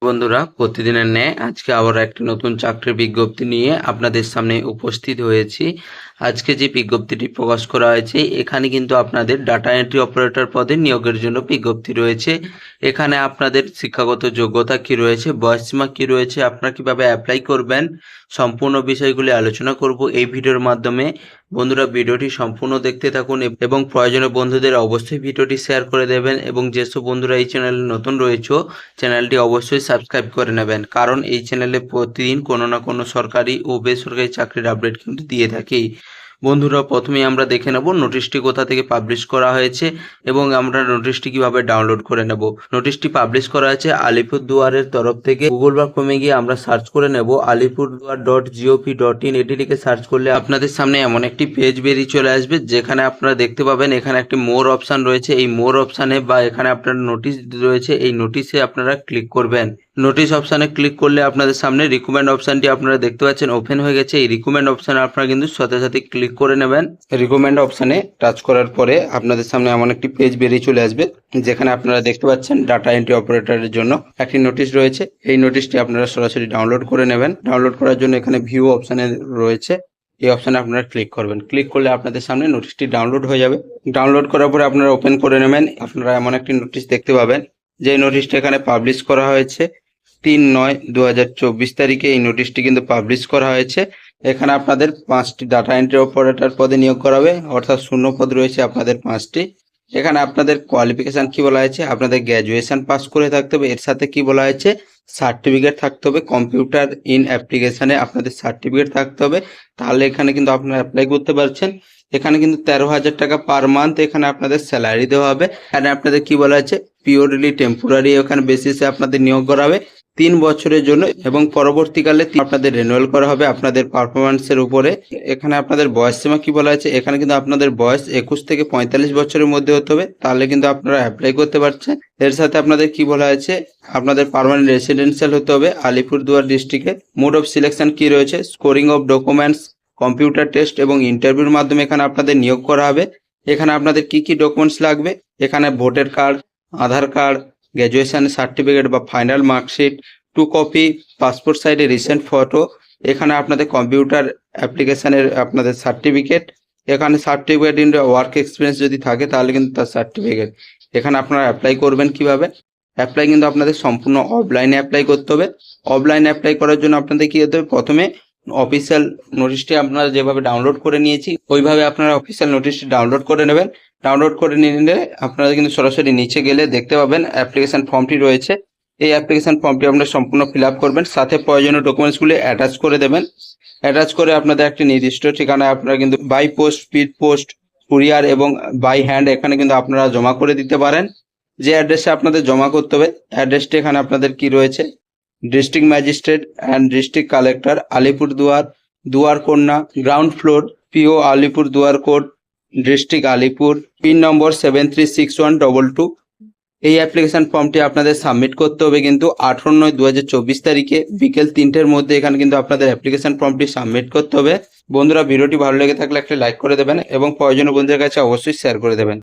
বন্ধুরা, প্রতিদিনের ন্যায় আজকে আবার একটি নতুন চাকরির বিজ্ঞপ্তি নিয়ে আপনাদের সামনে উপস্থিত হয়েছি। আজকে যে বিজ্ঞপ্তিটি প্রকাশ করা হয়েছে, এখানে কিন্তু আপনাদের ডাটা এন্ট্রি অপারেটর পদে নিয়োগের জন্য বিজ্ঞপ্তি রয়েছে। এখানে আপনাদের শিক্ষাগত যোগ্যতা কি রয়েছে, বয়সসীমা কি রয়েছে, আপনারা কিভাবে অ্যাপ্লাই করবেন, সম্পূর্ণ বিষয়গুলি আলোচনা করব এই ভিডিওর মাধ্যমে। বন্ধুরা, ভিডিওটি সম্পূর্ণ দেখতে থাকুন এবং প্রয়োজনীয় বন্ধুদের অবশ্যই ভিডিওটি শেয়ার করে দেবেন, এবং যেসব বন্ধুরা এই চ্যানেলে নতুন রয়েছে চ্যানেলটি অবশ্যই সাবস্ক্রাইব করে নেবেন, কারণ এই চ্যানেলে প্রতিদিন কোনো না কোনো সরকারি ও বেসরকারি চাকরির আপডেট কিন্তু দিয়ে থাকি। বন্ধুরা, প্রথমেই আমরা দেখে নেব নোটিশটি কোথা থেকে পাবলিশ করা হয়েছে এবং আমরা নোটিশটি কিভাবে ডাউনলোড করে নেব। নোটিশটি পাবলিশ করা হয়েছে আলিপুরদুয়ারের তরফ থেকে। গুগল বা ক্রোমে গিয়ে আমরা সার্চ করে নেব alipurduar.gov.in। এটি লিখে সার্চ করলে আপনাদের সামনে এমন একটি পেজ বেরিয়ে চলে আসবে, যেখানে আপনারা দেখতে পাবেন এখানে একটি মোর অপশান রয়েছে। এই মোর অপশানে বা এখানে আপনার নোটিশ রয়েছে, এই নোটিশে আপনারা ক্লিক করবেন। নোটিশ অপশানে ক্লিক করলে আপনাদের সামনে রিকমেন্ড অপশানটি আপনারা দেখতে পাচ্ছেন ওপেন হয়ে গেছে। এই রিকমেন্ড অপশানে আপনারা কিন্তু সাথে সাথে ক্লিক করে নেবেন। রিকমেন্ড অপশানে টাচ করার পরে আপনাদের সামনে এমন একটি পেজ বেরিয়ে চলে আসবে, যেখানে আপনারা দেখতে পাচ্ছেন ডাটা এন্ট্রি অপারেটরের জন্য একটি নোটিশ রয়েছে। এই নোটিশটি আপনারা সরাসরি ডাউনলোড করে নেবেন। ডাউনলোড করার জন্য এখানে ভিউ অপশানে রয়েছে, এই অপশানে আপনারা ক্লিক করবেন। ক্লিক করলে আপনাদের সামনে নোটিশটি ডাউনলোড হয়ে যাবে। ডাউনলোড করার পরে আপনারা ওপেন করে নেবেন। আপনারা এমন একটি নোটিশ দেখতে পাবেন, যে নোটিশটি এখানে পাবলিশ করা হয়েছে 3/9/2024 তারিখে। এই নোটিশটি কিন্তু পাবলিশ করা হয়েছে। এখানে আপনাদের 5টি ডাটা এন্ট্রি অপারেটর পদে নিয়োগ করা হবে, অর্থাৎ শূন্য পদ রয়েছে আপনাদের 5টি। এখানে আপনাদের কোয়ালিফিকেশন কি বলা হয়েছে, আপনাদের গ্র্যাজুয়েশন পাস করে থাকতে হবে। এর সাথে কি বলা হয়েছে, সার্টিফিকেট থাকতে হবে, কম্পিউটার ইন অ্যাপ্লিকেশনে আপনাদের সার্টিফিকেট থাকতে হবে, তাহলে এখানে কিন্তু আপনারা অ্যাপ্লাই করতে পারছেন। এখানে কিন্তু 13,000 টাকা পার মান্থ এখানে আপনাদের স্যালারি দেওয়া হবে। এখানে আপনাদের কি বলা হয়েছে, পিওরলি টেম্পোরারি এখানে বেসিসে আপনাদের নিয়োগ করা হবে 3 বছরের জন্য, এবং পরবর্তীকালে আপনাদের রেনুয়াল করা হবে আপনাদের পারফরমেন্সের উপরে। এখানে আপনাদের বয়স সীমা কি বলা হয়েছে, এখানে কিন্তু আপনাদের বয়স 21 থেকে 45 বছরের মধ্যে হতে হবে, তাহলে কিন্তু আপনারা অ্যাপ্লাই করতে পারছেন। এর সাথে আপনাদের কি বলা হয়েছে, আপনাদের পার্মানেন্ট রেসিডেন্সিয়াল হতে হবে আলিপুরদুয়ার ডিস্ট্রিক্টে। মোড অফ সিলেকশন কি রয়েছে, scoring of documents, computer test এবং ইন্টারভিউর মাধ্যমে এখানে আপনাদের নিয়োগ করা হবে। এখানে আপনাদের কি কি ডকুমেন্টস লাগবে, এখানে ভোটার কার্ড, আধার কার্ড, গ্র্যাজুয়েশন সার্টিফিকেট বা ফাইনাল মার্কশিট, 2 কপি পাসপোর্ট সাইজের রিসেন্ট ফটো, এখানে আপনাদের কম্পিউটার অ্যাপ্লিকেশনের আপনাদের সার্টিফিকেট, এখানে সার্টিফিকেট ইন ওয়ার্ক এক্সপিরিয়েন্স যদি থাকে তাহলে কিন্তু তার সার্টিফিকেট। এখানে আপনারা অ্যাপ্লাই করবেন কিভাবে, অ্যাপ্লাই কিন্তু আপনাদের সম্পূর্ণ অফলাইনে অ্যাপ্লাই করতে হবে। অফলাইনে অ্যাপ্লাই করার জন্য আপনাদের কি হতে হবে, প্রথমে অফিসিয়াল নোটিশটি আপনারা যেভাবে ডাউনলোড করে নিয়েছি ওইভাবে আপনারা অফিসিয়াল নোটিশটি ডাউনলোড করে নেবেন। ডাউনলোড করে নিলে আপনারা কিন্তু সরাসরি নিচে গেলে দেখতে পাবেন অ্যাপ্লিকেশন ফর্মটি রয়েছে। এই অ্যাপ্লিকেশন ফর্মটি আপনারা সম্পূর্ণ ফিল আপ করবেন, সাথে প্রয়োজনীয় ডকুমেন্টসগুলি অ্যাটাচ করে দেবেন। অ্যাটাচ করে আপনাদের একটি নির্দিষ্ট ঠিকানায় আপনারা কিন্তু by post, speed post, courier এবং বাই হ্যান্ড এখানে কিন্তু আপনারা জমা করে দিতে পারেন। যে অ্যাড্রেসে আপনাদের জমা করতে হবে, অ্যাড্রেসটি এখানে আপনাদের কি রয়েছে, district magistrate and district collector Alipurduar, Duarkanya, ground floor, PO Alipurduar code, district Alipur, pin number 736122। এই অ্যাপ্লিকেশন ফর্মটি আপনাদের সাবমিট করতে হবে কিন্তু 18/9/2024 তারিখে বিকেল 3টের মধ্যে। এখানে কিন্তু আপনাদের অ্যাপ্লিকেশন ফর্মটি সাবমিট করতে হবে। বন্ধুরা, ভিডিওটি ভালো লেগে থাকলে একটা লাইক করে দেবেন এবং প্রয়োজনীয় বন্ধুদের কাছে অবশ্যই শেয়ার করে দেবেন।